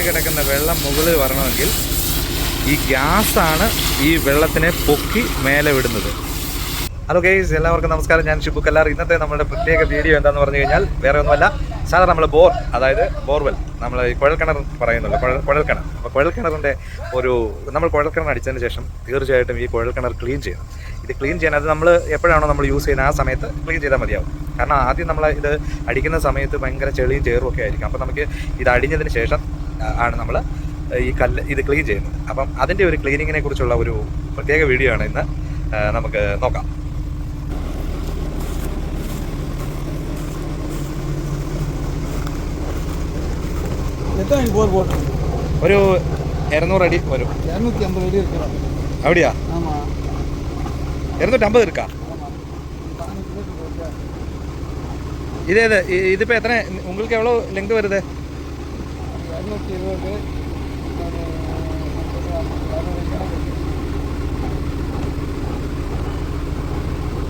കിടക്കുന്ന വെള്ളം മുകളിൽ വരണമെങ്കിൽ ഈ ഗ്യാസാണ് ഈ വെള്ളത്തിനെ പൊക്കി മേലെ വിടുന്നത്. ഹലോ ഗൈസ്, എല്ലാവർക്കും നമസ്കാരം. ഞാൻ ഷിബു കല്ലാർ. ഇന്നത്തെ നമ്മുടെ പ്രത്യേക വീഡിയോ എന്താണെന്ന് പറഞ്ഞു കഴിഞ്ഞാൽ വേറെ ഒന്നുമല്ല, സാധാരണ നമ്മൾ അതായത് ബോർവെൽ, നമ്മൾ ഈ കുഴൽക്കിണർ പറയുന്നുണ്ട്, കുഴൽക്കിണർ. അപ്പോൾ കുഴൽക്കിണറിൻ്റെ നമ്മൾ കുഴൽക്കിണർ അടിച്ചതിന് ശേഷം തീർച്ചയായിട്ടും ഈ കുഴൽക്കിണർ ക്ലീൻ ചെയ്യണം. ഇത് ക്ലീൻ ചെയ്യാൻ അത് നമ്മൾ എപ്പോഴാണോ നമ്മൾ യൂസ് ചെയ്യുന്നത് ആ സമയത്ത് ക്ലീൻ ചെയ്താൽ മതിയാവും. കാരണം ആദ്യം നമ്മൾ ഇത് അടിക്കുന്ന സമയത്ത് ഭയങ്കര ചെളിയും ചേറും ഒക്കെ ആയിരിക്കും. അപ്പോൾ നമുക്ക് ഇത് അടിഞ്ഞതിന് ശേഷം ആണ് നമ്മൾ ഈ ഇത് ക്ലീൻ ചെയ്യുന്നത്. അപ്പം അതിൻ്റെ ഒരു ക്ലീനിങ്ങിനെ കുറിച്ചുള്ള ഒരു പ്രത്യേക വീഡിയോ ആണ് ഇന്ന് നമുക്ക് നോക്കാം. ഒരു 200 അടി വരും. 250 അടി ഇരിക്കണം. அப்படியா? ஆமாம். 250 இருக்கா? இது இப்போ எத்தனை உங்களுக்கு எவ்வளோ லெங்க் வருது? 220.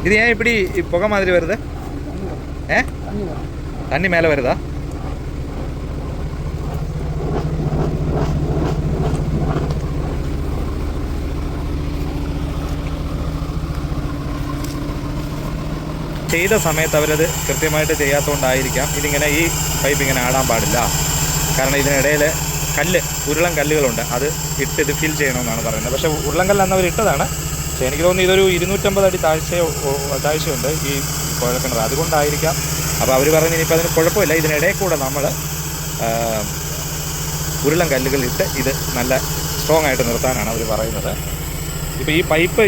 இது ஏன் இப்படி புகை மாதிரி வருது? தண்ணி மேலே வருதா? ചെയ്ത സമയത്ത് അവരത് കൃത്യമായിട്ട് ചെയ്യാത്തതുകൊണ്ടായിരിക്കാം ഇതിങ്ങനെ ഈ പൈപ്പ് ഇങ്ങനെ ആടാൻ പാടില്ല. കാരണം ഇതിനിടയിൽ ഉരുളൻ കല്ലുകളുണ്ട്, അത് ഇത് ഫിൽ ചെയ്യണമെന്നാണ് പറയുന്നത്. പക്ഷേ ഉരുളൻ കല്ല് എന്നവർ ഇട്ടതാണ്. പക്ഷേ എനിക്ക് തോന്നുന്നു ഇതൊരു 250 അടി താഴ്ചയുണ്ട് ഈ കുഴൽക്കിണർ, അതുകൊണ്ടായിരിക്കാം. അപ്പോൾ അവർ പറയുന്നത് ഇനിയിപ്പോൾ അതിന് കുഴപ്പമില്ല, ഇതിനിടയിൽ കൂടെ നമ്മൾ ഉരുളൻ കല്ലുകളിട്ട് ഇത് നല്ല സ്ട്രോങ് ആയിട്ട് നിർത്താനാണ് അവർ പറയുന്നത്. ഇപ്പോൾ ഈ പൈപ്പ്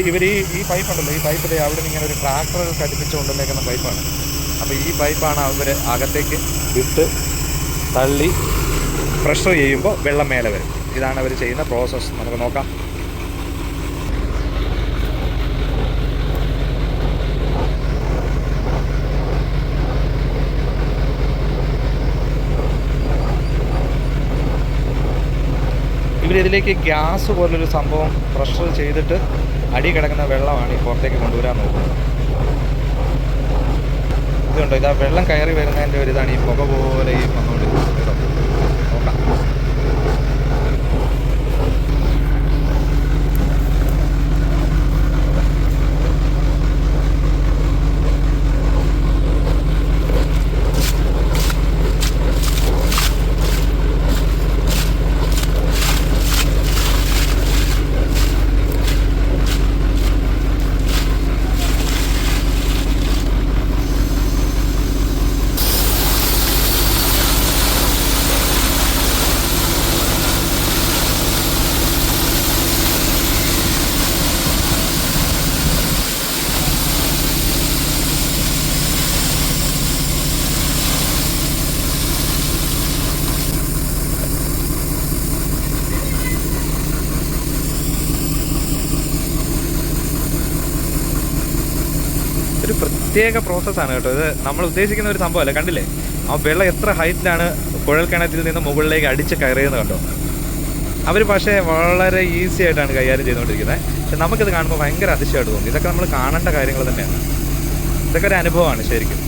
ഈ പൈപ്പ് ഉണ്ടല്ലോ, ഈ പൈപ്പിൽ അവിടെ നിന്ന് ഇങ്ങനെ ഒരു ട്രാക്ടർ ഘടിപ്പിച്ച് കൊണ്ടുവന്നേക്കുന്ന പൈപ്പാണ്. അപ്പോൾ ഈ പൈപ്പാണ് അവർ അകത്തേക്ക് ഇട്ട് തള്ളി പ്രഷർ ചെയ്യുമ്പോൾ വെള്ളം മേലെ വരും. ഇതാണ് അവർ ചെയ്യുന്ന പ്രോസസ്സ്. നമുക്ക് നോക്കാം. ഇവരിതിലേക്ക് ഗ്യാസ് പോലൊരു സംഭവം പ്രഷർ ചെയ്തിട്ട് അടി കിടക്കുന്ന വെള്ളമാണ് ഈ പുറത്തേക്ക് കൊണ്ടുവരാൻ നോക്കുന്നത്. ഇതുണ്ടോ, ഇതാ വെള്ളം കയറി വരുന്നതിൻ്റെ ഒരു ഇതാണ് ഈ പുക പോലെ ഈ വന്നുകൊണ്ടിരിക്കുന്നത്. നോക്കാം. ഒരു പ്രത്യേക പ്രോസസ്സാണ് കേട്ടോ ഇത്. നമ്മൾ ഉദ്ദേശിക്കുന്ന ഒരു സംഭവമല്ല. കണ്ടില്ലേ ആ വെള്ളം എത്ര ഹൈറ്റിലാണ് കുഴൽക്കിണറ്റിൽ നിന്ന് മുകളിലേക്ക് അടിച്ച് കയറിയെന്ന് കണ്ടോ. അവർ പക്ഷേ വളരെ ഈസി ആയിട്ടാണ് കൈകാര്യം ചെയ്തുകൊണ്ടിരിക്കുന്നത്. പക്ഷെ നമുക്കിത് കാണുമ്പോൾ ഭയങ്കര അതിശയമായിട്ട് തോന്നി. ഇതൊക്കെ നമ്മൾ കാണേണ്ട കാര്യങ്ങൾ തന്നെയാണ്. ഇതൊക്കെ ഒരു അനുഭവമാണ് ശരിക്കും.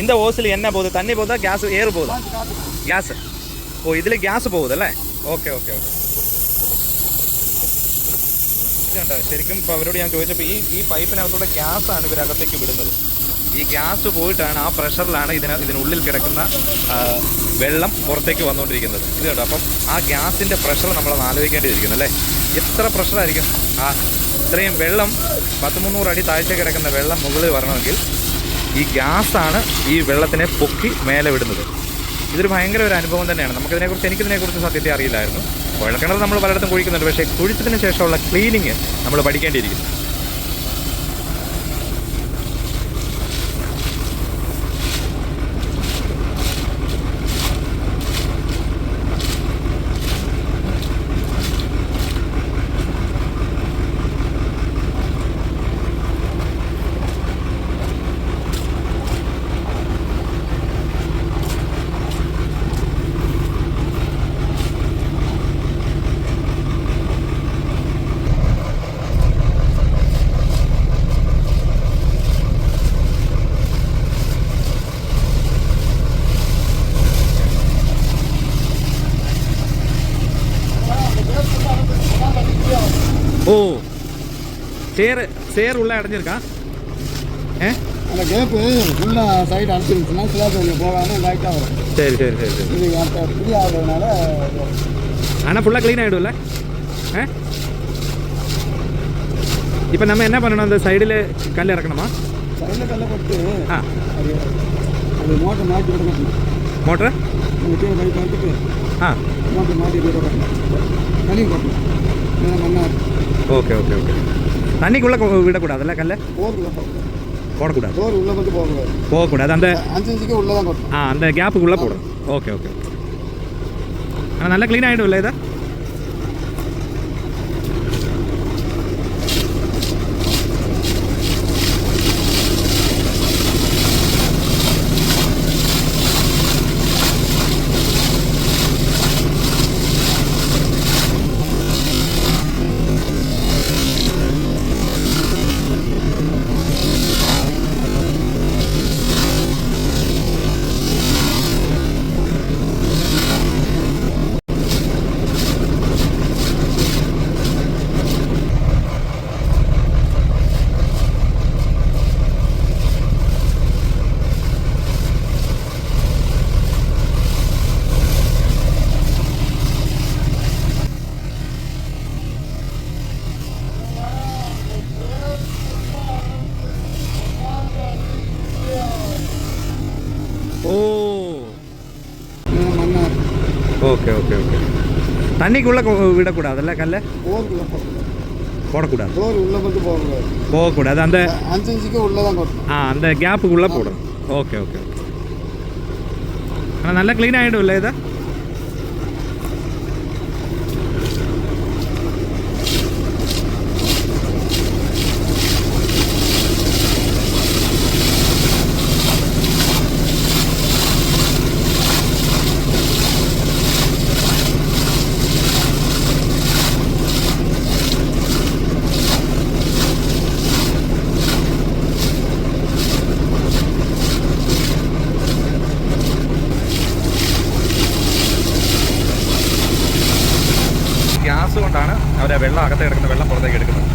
இந்த ஓசில் என்ன போகுது? தண்ணி போகுதா, கேஸ் ஏர் போகுதா? கேஸ். ஓ, ഇതിൽ ഗ്യാസ് പോകുന്നല്ലേ? ഓക്കെ. ഇതുണ്ടോ ശരിക്കും. ഇപ്പോൾ അവരോട് ഞാൻ ചോദിച്ചപ്പോൾ ഈ പൈപ്പിനകത്തൂടെ ഗ്യാസാണ് ഇവരകത്തേക്ക് വിടുന്നത്. ഈ ഗ്യാസ് പോയിട്ടാണ് ആ പ്രഷറിലാണ് ഇതിനുള്ളിൽ കിടക്കുന്ന വെള്ളം പുറത്തേക്ക് വന്നുകൊണ്ടിരിക്കുന്നത്. ഇത് കേട്ടോ. അപ്പം ആ ഗ്യാസിൻ്റെ പ്രഷർ നമ്മളത് ആലോചിക്കേണ്ടിയിരിക്കുന്നു അല്ലേ. എത്ര പ്രഷറായിരിക്കും ഇത്രയും വെള്ളം 100-300 അടി താഴ്ച കിടക്കുന്ന വെള്ളം മുകളിൽ വരണമെങ്കിൽ ഈ ഗ്യാസാണ് ഈ വെള്ളത്തിനെ പൊക്കി മേലെ വിടുന്നത്. ഇതൊരു ഭയങ്കര ഒരു അനുഭവം തന്നെയാണ്. എനിക്കിതിനെക്കുറിച്ച് സത്യത്തെ അറിയില്ലായിരുന്നു. കുഴൽക്കിണർ നമ്മൾ പലയിടത്തും കുഴിക്കുന്നുണ്ട്, പക്ഷേ കുഴിച്ചതിന് ശേഷമുള്ള ക്ലീനിങ് നമ്മൾ പഠിക്കേണ്ടിയിരിക്കുന്നു. சேர் உள்ள அடைஞ்சிருக்கா? அந்த கேப்பு ஃபுல்லாக சைடு அடைச்சிருந்துச்சுன்னா ஸ்லாப் கொஞ்சம் போகாமல் லைட்டாக வரும். சரி சரி சரி சரி. இது ஃப்ரீ ஆகிறதுனால ஆனால் ஃபுல்லாக க்ளீன் ஆகிடும்ல? இப்போ நம்ம என்ன பண்ணணும்? அந்த சைடில் கல் இறக்கணுமா? சைடில் கல்லை போட்டு அது மோட்டர் மாட்டி விடணும். மோட்டரை கீழே பைப் எடுத்துட்டு மோட்டர் மாட்டி விடணும். கழிவு கொட்டணும். மண்ணாக. Okay okay okay. தண்ணிக்குள்ளே விடக்கூடாதுல்ல கல்லை? போடக்கூடாது. டோர் உள்ளே மட்டும் போகக்கூடாது. அந்த 5 இன்ச்சுக்கு உள்ளே தான் கொட்டணும். அந்த கேப்புக்குள்ளே போடணும். Okay okay. ஆனால் நல்லா க்ளீன் ஆகிடும்ல இதை? Okay okay okay. தண்ணிக்குள்ளே விடக்கூடாதுல்ல கல்லை? போடக்கூடாது. டோர் உள்ளே மட்டும் போகக்கூடாது. அந்த 5 இன்ச்சுக்கு உள்ளே தான் கொட்டணும். அந்த கேப்புக்குள்ளே போடணும். Okay okay okay. ஆனால் நல்லா க்ளீன் ஆகிடும்ல இதை? ഗ്യാസ് കൊണ്ടാണ് അവർ വെള്ളം അകത്ത് കിടക്കുന്ന വെള്ളം പുറത്തേക്ക് എടുക്കുന്നത്.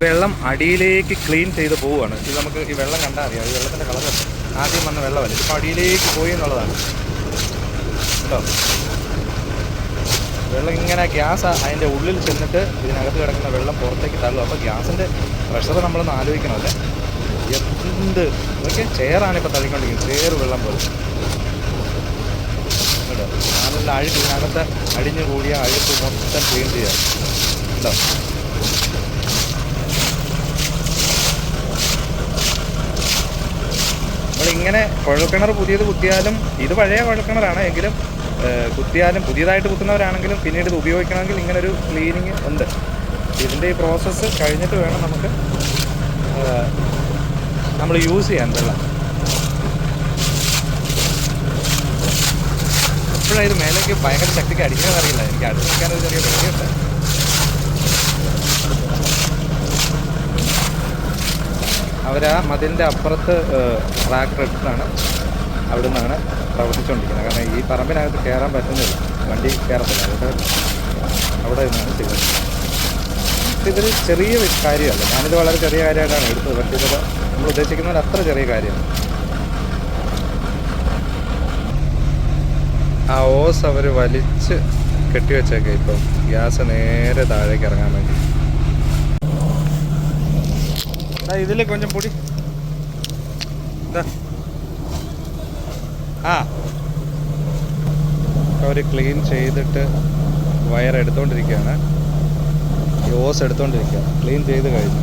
വെള്ളം അടിയിലേക്ക് ക്ലീൻ ചെയ്ത് പോവുകയാണ്. ഇത് നമുക്ക് ഈ വെള്ളം കണ്ടാൽ അറിയാം. ഈ വെള്ളത്തിൻ്റെ കളർ ആദ്യം വന്ന വെള്ളമല്ല, ഇതിപ്പോൾ അടിയിലേക്ക് പോയി എന്നുള്ളതാണ് കേട്ടോ. വെള്ളം ഇങ്ങനെ ഗ്യാസ് അതിൻ്റെ ഉള്ളിൽ ചെന്നിട്ട് ഇതിനകത്ത് കിടക്കുന്ന വെള്ളം പുറത്തേക്ക് തള്ളും. അപ്പോൾ ഗ്യാസിൻ്റെ പ്രഷർ നമ്മളൊന്ന് ആലോചിക്കണമല്ലേ. എന്ത് ഇതൊക്കെ ചെയറാണ് ഇപ്പോൾ തള്ളിക്കൊണ്ടിരിക്കുന്നത്, ചെയർ വെള്ളം പോലെ കേട്ടോ. നല്ല അഴുക്ക് ഇതിനകത്ത് അടിഞ്ഞു കൂടിയ അഴുക്ക് മൊത്തം ക്ലീൻ ചെയ്യുക കേട്ടോ. നമ്മളിങ്ങനെ കുഴൽക്കിണർ പുതിയത് കുത്തിയാലും, ഇത് പഴയ കുഴൽക്കിണറാണ് എങ്കിലും കുത്തിയാലും, പുതിയതായിട്ട് കുത്തുന്നവരാണെങ്കിലും പിന്നീട് ഇത് ഉപയോഗിക്കണമെങ്കിൽ ഇങ്ങനൊരു ക്ലീനിങ് ഉണ്ട്. ഇതിൻ്റെ ഈ പ്രോസസ്സ് കഴിഞ്ഞിട്ട് വേണം നമുക്ക് നമ്മൾ യൂസ് ചെയ്യാൻ വെള്ളം. എപ്പോഴാണ് ഇത് മേലേക്ക് ഭയങ്കര ശക്തിക്ക് അടിക്കുന്നത് അറിയില്ല. എനിക്ക് അടുത്ത് നിൽക്കാനൊരു ചെറിയ പേടിയുണ്ട്. അവരാ മതിലിൻ്റെ അപ്പുറത്ത് ട്രാക്ടർ എടുത്താണ് അവിടെ നിന്നാണ് പ്രവർത്തിച്ചുകൊണ്ടിരിക്കുന്നത്. കാരണം ഈ പറമ്പിനകത്ത് കയറാൻ പറ്റുന്നില്ല, വണ്ടി കയറത്തില്ല. അതുകൊണ്ട് അവിടെ നിന്നാണ് ചെയ്യുന്നത്. ഇതൊരു ചെറിയ കാര്യമല്ല, ഞാനിത് വളരെ ചെറിയ കാര്യമായിട്ടാണ് എടുത്തത്. പക്ഷേ ഇത് നമ്മൾ ഉദ്ദേശിക്കുന്നത് അത്ര ചെറിയ കാര്യമാണ്. ആ ഓസ് അവർ വലിച്ച് കെട്ടിവെച്ചേക്കെ ഇപ്പം ഗ്യാസ് നേരെ താഴേക്ക് ഇറങ്ങാൻ വേണ്ടി. ഇതിൽ കൊഞ്ചം പൊടി അവർ ക്ലീൻ ചെയ്തിട്ട് വയർ എടുത്തുകൊണ്ടിരിക്കുകയാണ്. ഈ ഓസ് എടുത്തുകൊണ്ടിരിക്കുകയാണ്. ക്ലീൻ ചെയ്ത് കഴിഞ്ഞു.